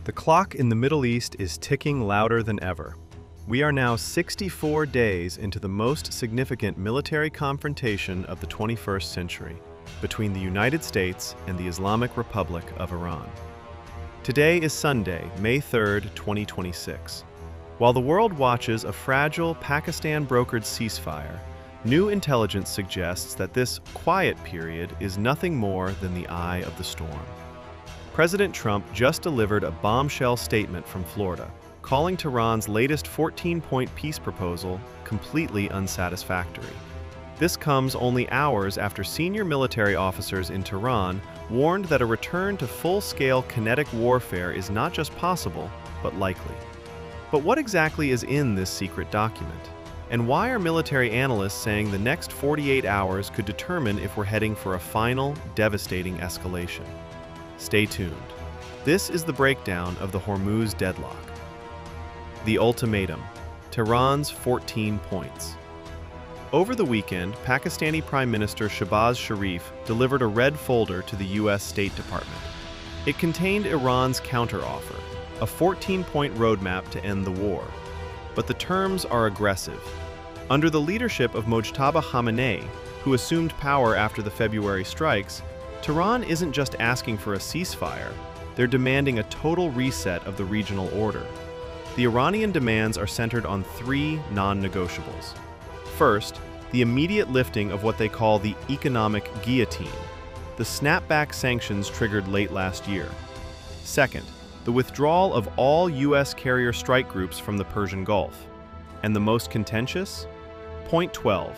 The clock in the Middle East is ticking louder than ever. We are now 64 days into the most significant military confrontation of the 21st century between the United States and the Islamic Republic of Iran. Today is Sunday, May 3, 2026. While the world watches a fragile Pakistan-brokered ceasefire, new intelligence suggests that this quiet period is nothing more than the eye of the storm. President Trump just delivered a bombshell statement from Florida, calling Tehran's latest 14-point peace proposal completely unsatisfactory. This comes only hours after senior military officers in Tehran warned that a return to full-scale kinetic warfare is not just possible, but likely. But what exactly is in this secret document? And why are military analysts saying the next 48 hours could determine if we're heading for a final, devastating escalation? Stay tuned. This is the breakdown of the Hormuz deadlock. The ultimatum: Tehran's 14 points. Over the weekend, Pakistani Prime Minister Shehbaz Sharif delivered a red folder to the U.S. State Department. It contained Iran's counteroffer, a 14-point roadmap to end the war. But the terms are aggressive. Under the leadership of Mojtaba Khamenei, who assumed power after the February strikes, Tehran isn't just asking for a ceasefire, they're demanding a total reset of the regional order. The Iranian demands are centered on three non-negotiables. First, the immediate lifting of what they call the economic guillotine, the snapback sanctions triggered late last year. Second, the withdrawal of all U.S. carrier strike groups from the Persian Gulf. And the most contentious? Point 12.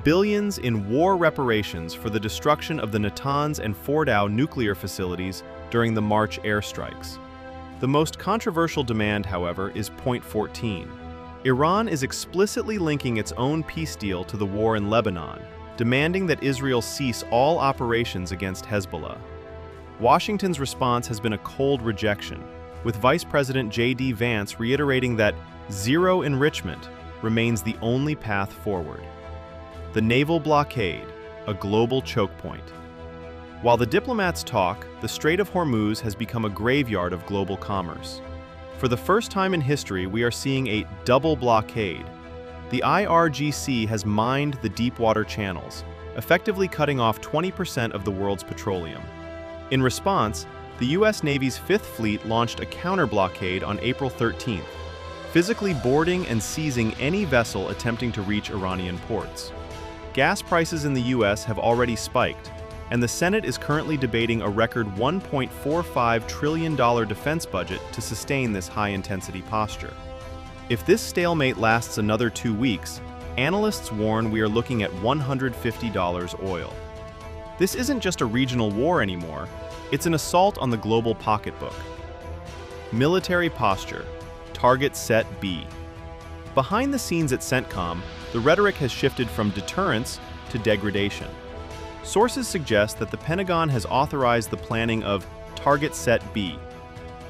Billions in war reparations for the destruction of the Natanz and Fordow nuclear facilities during the March airstrikes. The most controversial demand, however, is point 14. Iran is explicitly linking its own peace deal to the war in Lebanon, demanding that Israel cease all operations against Hezbollah. Washington's response has been a cold rejection, with Vice President J.D. Vance reiterating that zero enrichment remains the only path forward. The naval blockade, a global choke point. While the diplomats talk, the Strait of Hormuz has become a graveyard of global commerce. For the first time in history, we are seeing a double blockade. The IRGC has mined the deep-water channels, effectively cutting off 20% of the world's petroleum. In response, the U.S. Navy's Fifth Fleet launched a counter-blockade on April 13th, physically boarding and seizing any vessel attempting to reach Iranian ports. Gas prices in the U.S. have already spiked, and the Senate is currently debating a record $1.45 trillion defense budget to sustain this high-intensity posture. If this stalemate lasts another 2 weeks, analysts warn we are looking at $150 oil. This isn't just a regional war anymore, it's an assault on the global pocketbook. Military posture, target set B. Behind the scenes at CENTCOM, the rhetoric has shifted from deterrence to degradation. Sources suggest that the Pentagon has authorized the planning of Target Set B.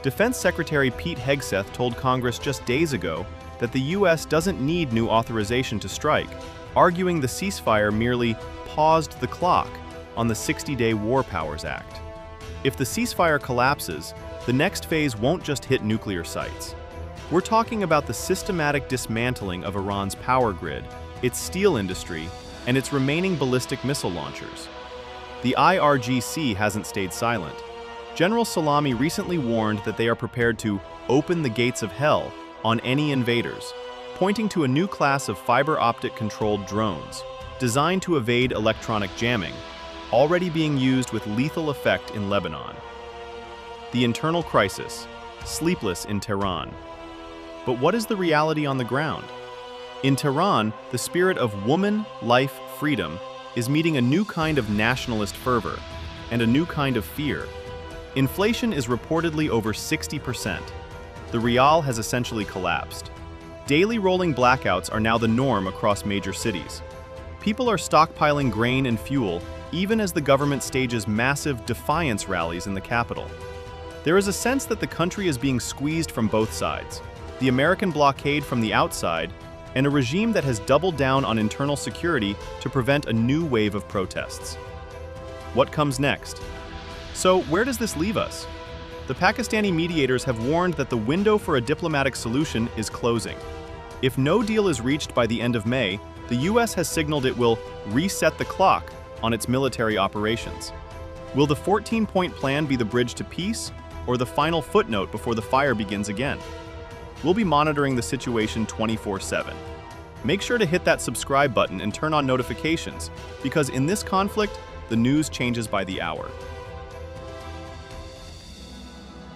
Defense Secretary Pete Hegseth told Congress just days ago that the U.S. doesn't need new authorization to strike, arguing the ceasefire merely paused the clock on the 60-day War Powers Act. If the ceasefire collapses, the next phase won't just hit nuclear sites. We're talking about the systematic dismantling of Iran's power grid, its steel industry, and its remaining ballistic missile launchers. The IRGC hasn't stayed silent. General Salami recently warned that they are prepared to open the gates of hell on any invaders, pointing to a new class of fiber-optic-controlled drones, designed to evade electronic jamming, already being used with lethal effect in Lebanon. The internal crisis, sleepless in Tehran. But what is the reality on the ground? In Tehran, the spirit of woman, life, freedom is meeting a new kind of nationalist fervor and a new kind of fear. Inflation is reportedly over 60%. The rial has essentially collapsed. Daily rolling blackouts are now the norm across major cities. People are stockpiling grain and fuel even as the government stages massive defiance rallies in the capital. There is a sense that the country is being squeezed from both sides. The American blockade from the outside, and a regime that has doubled down on internal security to prevent a new wave of protests. What comes next? So where does this leave us? The Pakistani mediators have warned that the window for a diplomatic solution is closing. If no deal is reached by the end of May, the U.S. has signaled it will reset the clock on its military operations. Will the 14-point plan be the bridge to peace, or the final footnote before the fire begins again? We'll be monitoring the situation 24/7. Make sure to hit that subscribe button and turn on notifications, because in this conflict, the news changes by the hour.